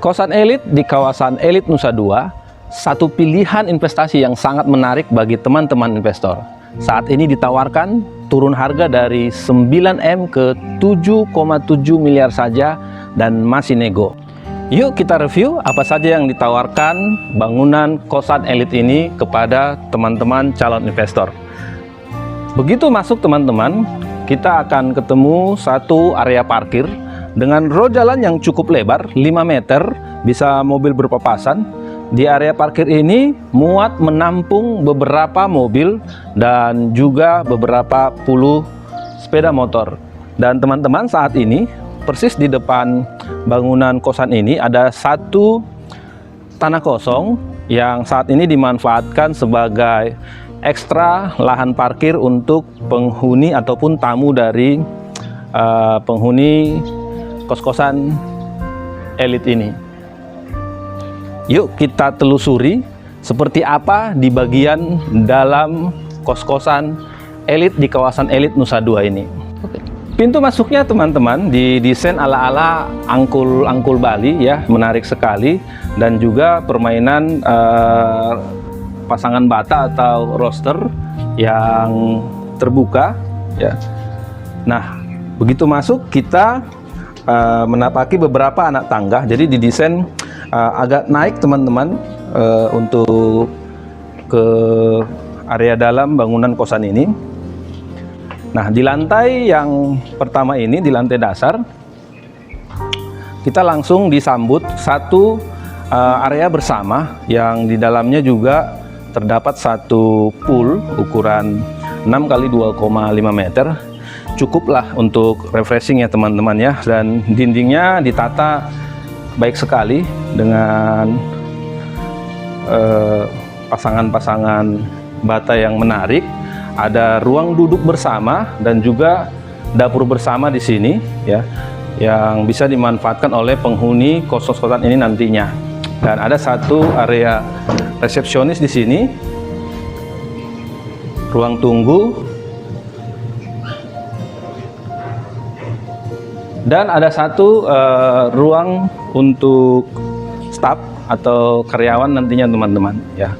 Kosan elit di kawasan elit Nusa Dua, satu pilihan investasi yang sangat menarik bagi teman-teman investor. Saat ini ditawarkan turun harga dari 9M ke 7,7 miliar saja dan masih nego. Yuk kita review apa saja yang ditawarkan bangunan kosan elit ini kepada teman-teman calon investor. Begitu masuk teman-teman, kita akan ketemu satu area parkir dengan row jalan yang cukup lebar, 5 meter, bisa mobil berpapasan. Di area parkir ini muat menampung beberapa mobil dan juga beberapa puluh sepeda motor. Dan teman-teman, saat ini persis di depan bangunan kosan ini ada satu tanah kosong yang saat ini dimanfaatkan sebagai ekstra lahan parkir untuk penghuni ataupun tamu dari penghuni kos-kosan elit ini. Yuk kita telusuri seperti apa di bagian dalam kos-kosan elit di kawasan elit Nusa Dua ini. Pintu masuknya teman-teman didesain ala-ala angkul Bali ya, menarik sekali, dan juga permainan pasangan bata atau roster yang terbuka ya. Nah, begitu masuk kita menapaki beberapa anak tangga, jadi didesain agak naik teman-teman untuk ke area dalam bangunan kosan ini. Nah, di lantai yang pertama ini, di lantai dasar, kita langsung disambut satu area bersama yang di dalamnya juga terdapat satu pool ukuran 6 kali 2,5 meter. Cukuplah untuk refreshing ya teman-teman ya, dan dindingnya ditata baik sekali dengan pasangan-pasangan bata yang menarik. Ada ruang duduk bersama dan juga dapur bersama di sini ya, yang bisa dimanfaatkan oleh penghuni kos-kosan ini nantinya. Dan ada satu area resepsionis di sini, ruang tunggu, dan ada satu ruang untuk staf atau karyawan nantinya teman-teman ya.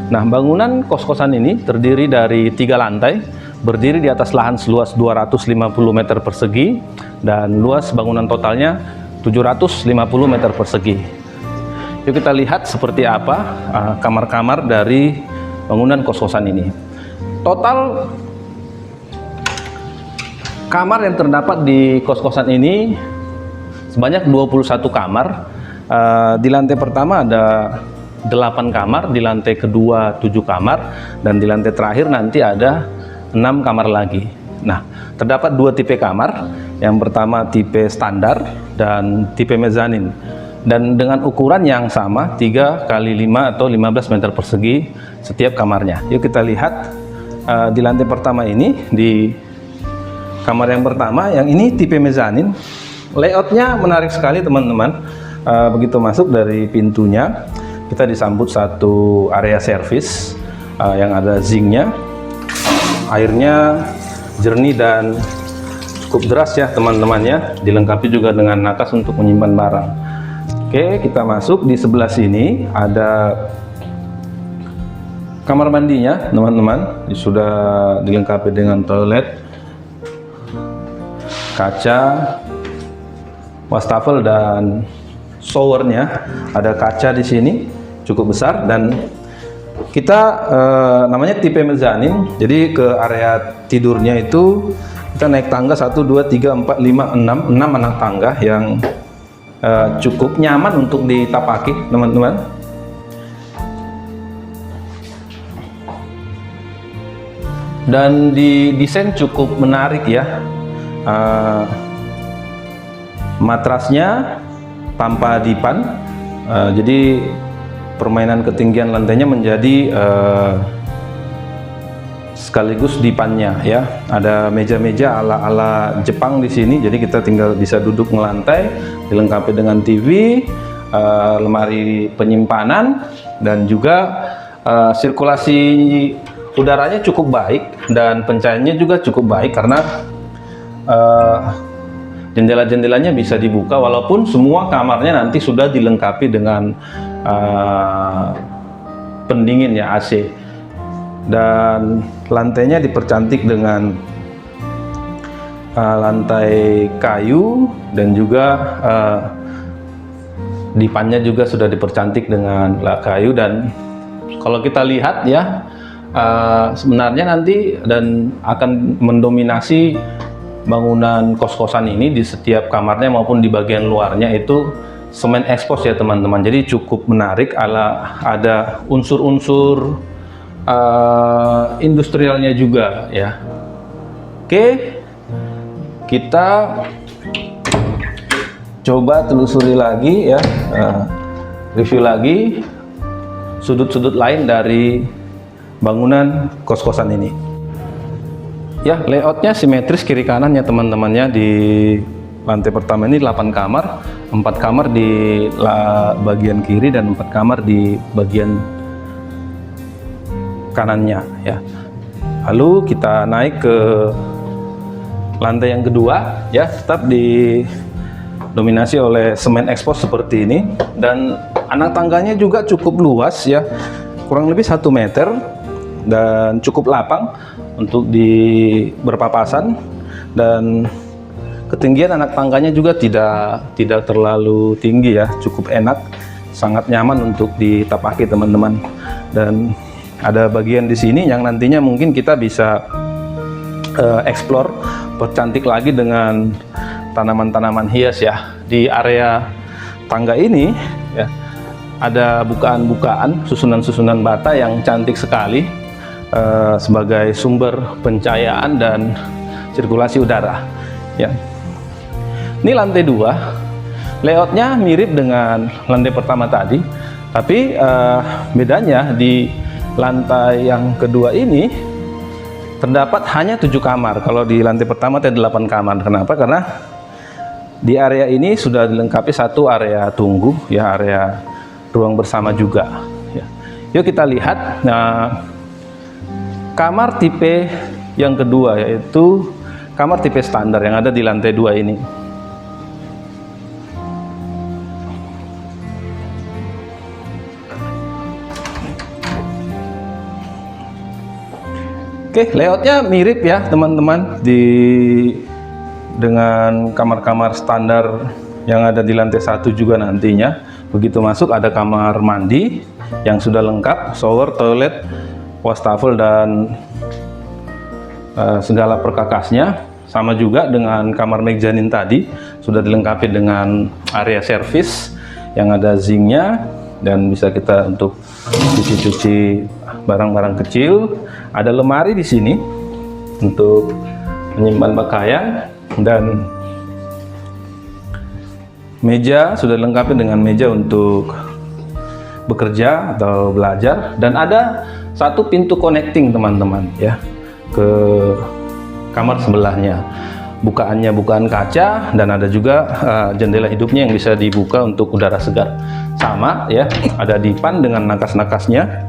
Nah, bangunan kos-kosan ini terdiri dari 3 lantai, berdiri di atas lahan seluas 250 meter persegi, dan luas bangunan totalnya 750 meter persegi. Yuk kita lihat seperti apa kamar-kamar dari bangunan kos-kosan ini. Total kamar yang terdapat di kos-kosan ini sebanyak 21 kamar. Di lantai pertama ada 8 kamar, di lantai kedua 7 kamar, dan di lantai terakhir nanti ada 6 kamar lagi. Nah, terdapat 2 tipe kamar. Yang pertama tipe standar dan tipe mezanin, dan dengan ukuran yang sama, 3 kali 5 atau 15 meter persegi setiap kamarnya. Yuk kita lihat di lantai pertama ini, di kamar yang pertama, yang ini tipe mezanin. Layoutnya menarik sekali teman-teman. Begitu masuk dari pintunya, kita disambut satu area servis yang ada zinknya. Airnya jernih dan cukup deras ya teman-teman ya, dilengkapi juga dengan nakas untuk menyimpan barang. Oke, kita masuk. Di sebelah sini ada kamar mandinya teman-teman, sudah dilengkapi dengan toilet, kaca, wastafel, dan showernya ada kaca di sini cukup besar. Dan kita namanya tipe mezanin, jadi ke area tidurnya itu kita naik tangga 1, 2, 3, 4, 5, 6 anak tangga yang cukup nyaman untuk ditapaki teman-teman. Dan didesain cukup menarik ya. Matrasnya tanpa dipan, jadi permainan ketinggian lantainya menjadi sekaligus dipannya ya. Ada meja-meja ala-ala Jepang di sini, jadi kita tinggal bisa duduk ngelantai, dilengkapi dengan TV, lemari penyimpanan, dan juga sirkulasi udaranya cukup baik dan pencahayanya juga cukup baik, karena jendela-jendelanya bisa dibuka, walaupun semua kamarnya nanti sudah dilengkapi dengan pendingin ya, AC. Dan lantainya dipercantik dengan lantai kayu, dan juga dipannya juga sudah dipercantik dengan kayu. Dan kalau kita lihat ya, sebenarnya nanti dan akan mendominasi bangunan kos-kosan ini di setiap kamarnya maupun di bagian luarnya itu semen ekspos ya teman-teman. Jadi cukup menarik, ada unsur-unsur industrialnya juga ya. Oke, kita coba telusuri lagi ya, review lagi sudut-sudut lain dari bangunan kos-kosan ini. Ya, layoutnya simetris kiri kanannya teman-temannya. Di lantai pertama ini 8 kamar, 4 kamar di bagian kiri dan 4 kamar di bagian kanannya ya. Lalu kita naik ke lantai yang kedua ya, tetap didominasi oleh semen ekspos seperti ini, dan anak tangganya juga cukup luas ya, kurang lebih 1 meter dan cukup lapang untuk berpapasan, dan ketinggian anak tangganya juga tidak terlalu tinggi ya, cukup enak, sangat nyaman untuk ditapaki teman-teman. Dan ada bagian di sini yang nantinya mungkin kita bisa explore, percantik lagi dengan tanaman-tanaman hias ya. Di area tangga ini ya, ada bukaan-bukaan, susunan-susunan bata yang cantik sekali sebagai sumber pencahayaan dan sirkulasi udara ya. Ini lantai 2, layoutnya mirip dengan lantai pertama tadi, tapi bedanya di lantai yang kedua ini terdapat hanya 7 kamar. Kalau di lantai pertama ada 8 kamar. Kenapa? Karena di area ini sudah dilengkapi 1 area tunggu ya, area ruang bersama juga ya. Yuk kita lihat. Nah, kamar tipe yang kedua yaitu kamar tipe standar yang ada di lantai 2 ini. Oke, layoutnya mirip ya teman-teman dengan kamar-kamar standar yang ada di lantai 1 juga nantinya. Begitu masuk ada kamar mandi yang sudah lengkap, shower, toilet, wastafel dan segala perkakasnya. Sama juga dengan kamar mezanin tadi, sudah dilengkapi dengan area servis yang ada zinknya dan bisa kita untuk cuci-cuci barang-barang kecil. Ada lemari di sini untuk menyimpan pakaian, dan meja sudah dilengkapi dengan meja untuk bekerja atau belajar, dan ada 1 pintu connecting teman-teman ya ke kamar sebelahnya. Bukaannya bukaan kaca, dan ada juga jendela hidupnya yang bisa dibuka untuk udara segar. Sama ya, ada dipan dengan nakas-nakasnya.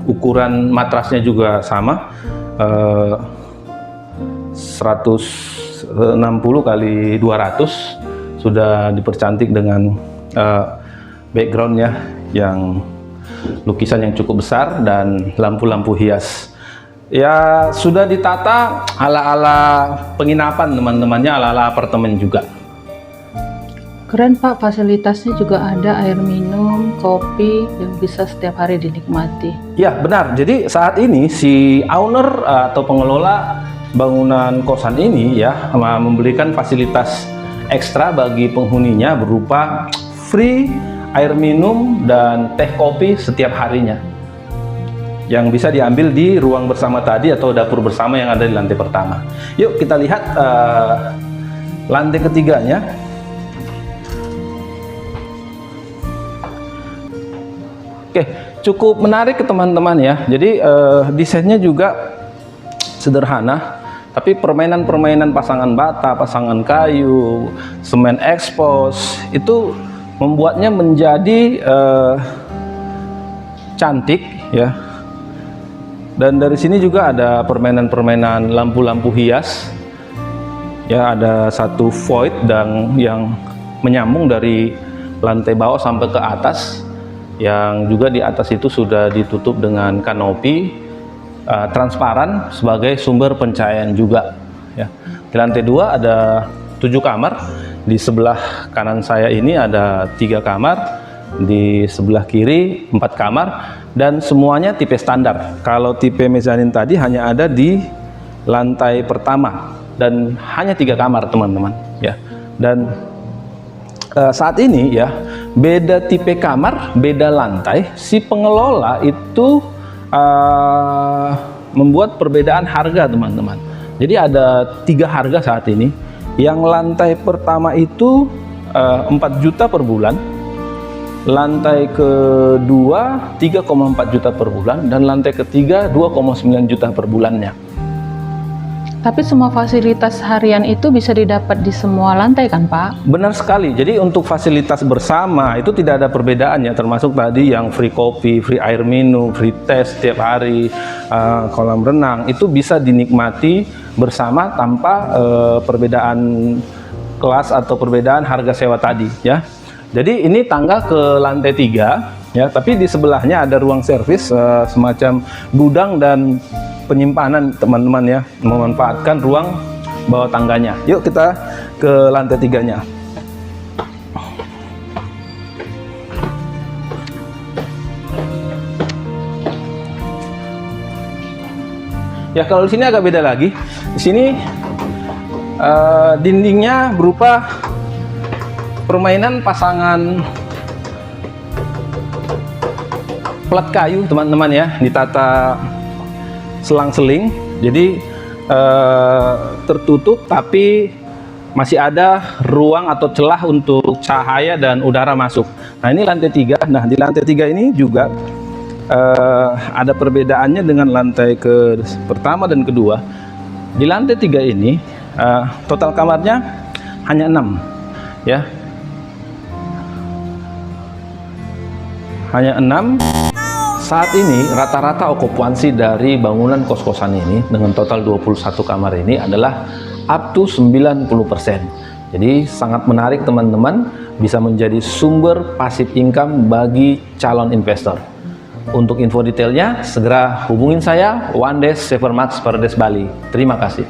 Ukuran matrasnya juga sama, 160 kali 200, sudah dipercantik dengan backgroundnya yang lukisan yang cukup besar dan lampu-lampu hias. Ya, sudah ditata ala-ala penginapan teman-temannya, ala-ala apartemen juga. Keren Pak, fasilitasnya juga ada air minum, kopi yang bisa setiap hari dinikmati. Ya benar, jadi saat ini si owner atau pengelola bangunan kosan ini ya memberikan fasilitas ekstra bagi penghuninya berupa free air minum dan teh kopi setiap harinya, yang bisa diambil di ruang bersama tadi atau dapur bersama yang ada di lantai pertama. Yuk kita lihat lantai ketiganya. Oke, cukup menarik ke teman-teman ya. Jadi desainnya juga sederhana, tapi permainan-permainan pasangan bata, pasangan kayu, semen ekspos itu membuatnya menjadi cantik ya. Dan dari sini juga ada permainan-permainan lampu-lampu hias Ya, ada satu void dan yang menyambung dari lantai bawah sampai ke atas, yang juga di atas itu sudah ditutup dengan kanopi transparan sebagai sumber pencahayaan juga. Ya. Di lantai 2 ada 7 kamar. Di sebelah kanan saya ini ada 3 kamar, di sebelah kiri 4 kamar, dan semuanya tipe standar. Kalau tipe mezanin tadi hanya ada di lantai pertama dan hanya 3 kamar, teman-teman. Ya. Dan saat ini ya, beda tipe kamar, beda lantai, si pengelola itu membuat perbedaan harga, teman-teman. Jadi ada 3 harga saat ini. Yang lantai pertama itu 4 juta per bulan, lantai kedua 3,4 juta per bulan, dan lantai ketiga 2,9 juta per bulannya. Tapi semua fasilitas harian itu bisa didapat di semua lantai kan Pak? Benar sekali. Jadi untuk fasilitas bersama itu tidak ada perbedaannya, termasuk tadi yang free kopi, free air minum, free tes setiap hari, kolam renang, itu bisa dinikmati bersama tanpa perbedaan kelas atau perbedaan harga sewa tadi ya. Jadi ini tangga ke lantai 3 ya, tapi di sebelahnya ada ruang servis semacam gudang dan penyimpanan, teman-teman ya, memanfaatkan ruang bawah tangganya. Yuk kita ke lantai 3-nya. Ya, kalau di sini agak beda lagi. Di sini dindingnya berupa permainan pasangan plat kayu, teman-teman ya, ditata selang-seling. Jadi tertutup tapi masih ada ruang atau celah untuk cahaya dan udara masuk. Nah, ini lantai 3. Nah, di lantai 3 ini juga ada perbedaannya dengan lantai pertama dan kedua. Di lantai 3 ini total kamarnya hanya 6 ya, hanya 6. Saat ini rata-rata okupansi dari bangunan kos-kosan ini dengan total 21 kamar ini adalah up to 90%. Jadi sangat menarik, teman-teman, bisa menjadi sumber passive income bagi calon investor. Untuk info detailnya segera hubungin saya, One Desk Saver Max Paradise Bali. Terima kasih.